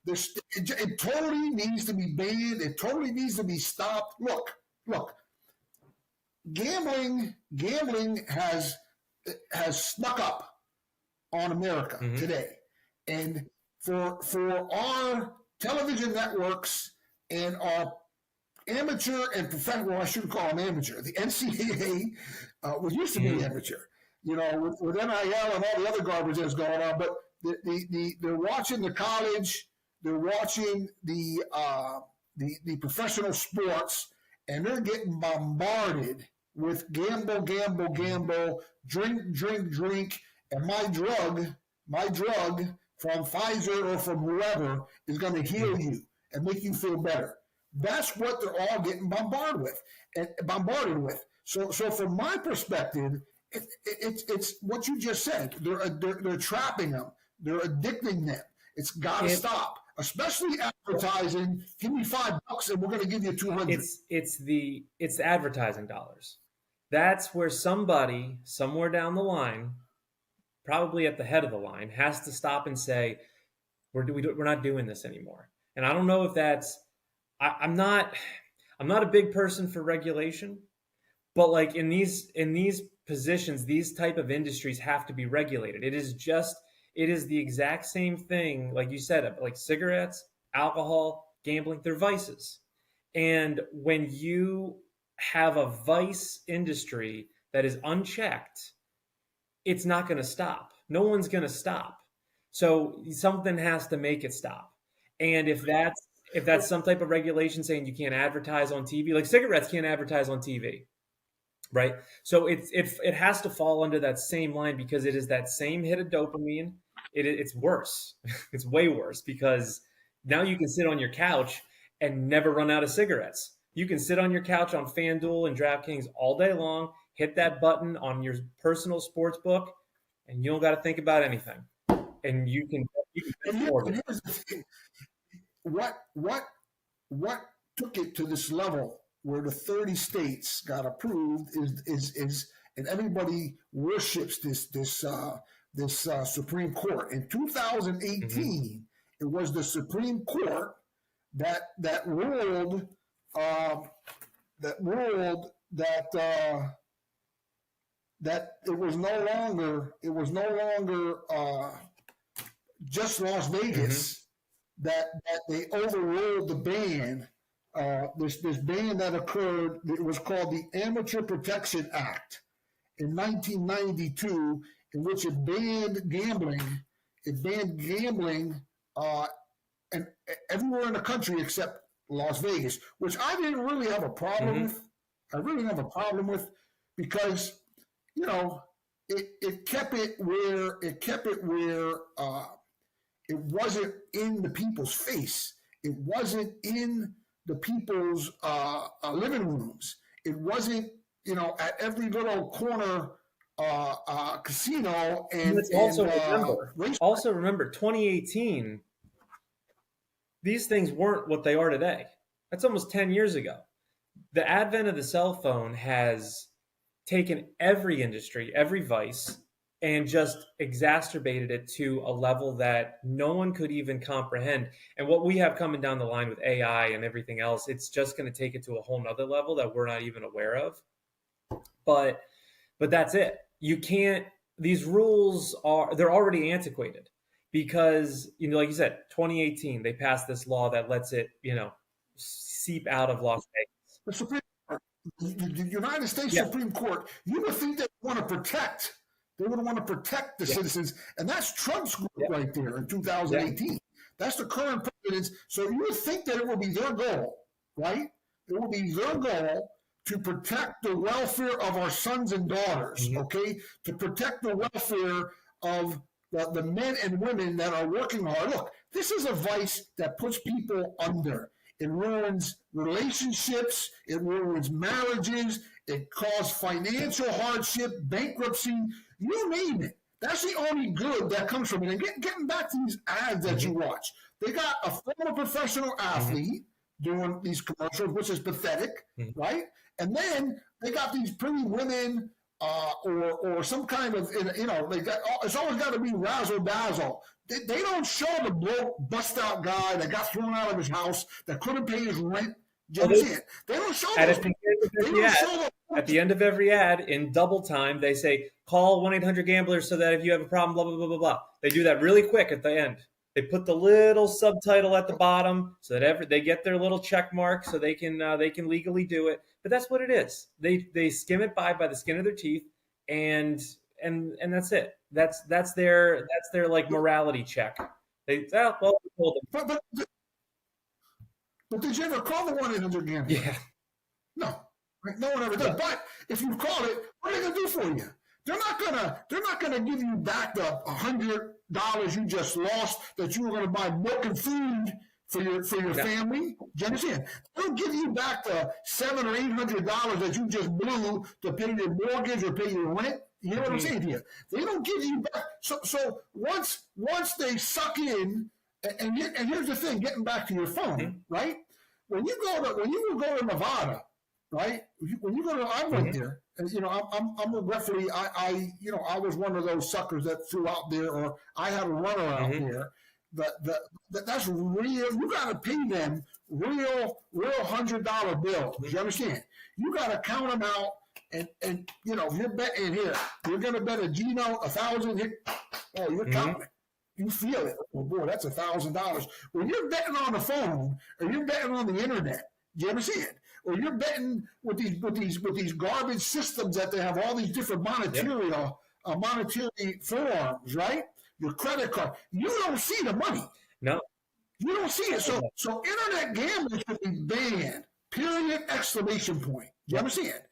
It totally needs to be banned. It totally needs to be stopped. Look, gambling has snuck up on America today, and for our television networks and our amateur and professional, well, I shouldn't call them amateur. The NCAA was used to be amateur, with NIL and all the other garbage that's going on. But they're watching the college, they're watching the professional sports, and they're getting bombarded with gamble, drink, and my drug from Pfizer or from whoever is going to heal you and make you feel better. That's what they're all getting bombarded with. So from my perspective, it's what you just said. They're trapping them. They're addicting them. It's got to stop. Especially advertising. Give me $5 and we're going to give you $200. It's advertising dollars. That's where somebody somewhere down the line, probably at the head of the line, has to stop and say, we're not doing this anymore. And I don't know if that's. I'm not a big person for regulation, but like in these positions, these type of industries have to be regulated. It is the exact same thing, like you said, like cigarettes, alcohol, gambling, they're vices. And when you have a vice industry that is unchecked, it's not going to stop. No one's going to stop. So something has to make it stop. And if that's some type of regulation saying you can't advertise on TV, like cigarettes can't advertise on TV, right? So it has to fall under that same line because it is that same hit of dopamine. It's worse. It's way worse because now you can sit on your couch and never run out of cigarettes. You can sit on your couch on FanDuel and DraftKings all day long, hit that button on your personal sports book, and you don't got to think about anything. And you can afford it. What took it to this level where the 30 states got approved is and everybody worships this Supreme Court. In 2018, it was the Supreme Court that ruled that it was no longer just Las Vegas, that they overruled the ban. This ban that occurred, it was called the Amateur Protection Act in 1992, in which it banned gambling. And everywhere in the country except Las Vegas, which I didn't really have a problem with. I really didn't have a problem with because, it kept it where it wasn't in the people's face. It wasn't in the people's living rooms. It wasn't, at every little corner casino. And also remember 2018. These things weren't what they are today. That's almost 10 years ago. The advent of the cell phone has taken every industry, every vice, and just exacerbated it to a level that no one could even comprehend. And what we have coming down the line with AI and everything else, it's just going to take it to a whole nother level that we're not even aware of. But that's it. You can't, these rules they're already antiquated. Because, like you said, 2018, they passed this law that lets it, seep out of Las Vegas. The Supreme Court, the United States Supreme Court, you would think they would want to protect the citizens. And that's Trump's group right there in 2018. That's the current president. So you would think that it would be their goal, right? It would be their goal to protect the welfare of our sons and daughters, okay? To protect the welfare of the men and women that are working hard. Look, this is a vice that puts people under. It ruins relationships. It ruins marriages. It causes financial hardship, bankruptcy, you name it. That's the only good that comes from it. And getting back to these ads that you watch, they got a former professional athlete doing these commercials, which is pathetic, right? And then they got these pretty women or some kind of, it's always got to be razzle dazzle They don't show the broke, bust out guy that got thrown out of his house that couldn't pay his rent. Do you understand? They don't show those people. At the end of every ad, in double time, they say, call 1-800-GAMBLER so that if you have a problem, blah, blah, blah, blah, blah. They do that really quick at the end. They put the little subtitle at the bottom so that they get their little check mark so they can legally do it. But that's what it is. They skim it by the skin of their teeth, and that's it. That's their like morality check. They well, but did you ever call the 1-800-GAMBLER? Yeah. No. Right? No one ever does. But if you call it, what are they gonna do for you? They're not gonna give you back the $100 you just lost that you were gonna buy milk and food for your family. Do you understand? They'll give you back the $700 or $800 that you just blew to pay your mortgage or pay your rent. You know what I'm saying to you? They don't give you back. So once they suck in, and here's the thing, getting back to your phone, right? When you go to Nevada, right? When you go to, I went there, and I'm regretfully, I was one of those suckers that threw out there, or I had a runner out there. That's real. You got to pay them real $100 bills. You understand? You got to count them out, and you're betting here. You're going to bet a Gino 1,000 here. Oh, you're counting it. You feel it. Oh boy, that's $1,000. When you're betting on the phone, or you're betting on the internet, do you ever see it? Or you're betting with these garbage systems that they have all these different monetary forms, right? Your credit card. You don't see the money. No. You don't see it. So internet gambling should be banned. Period! Exclamation point. Do you understand?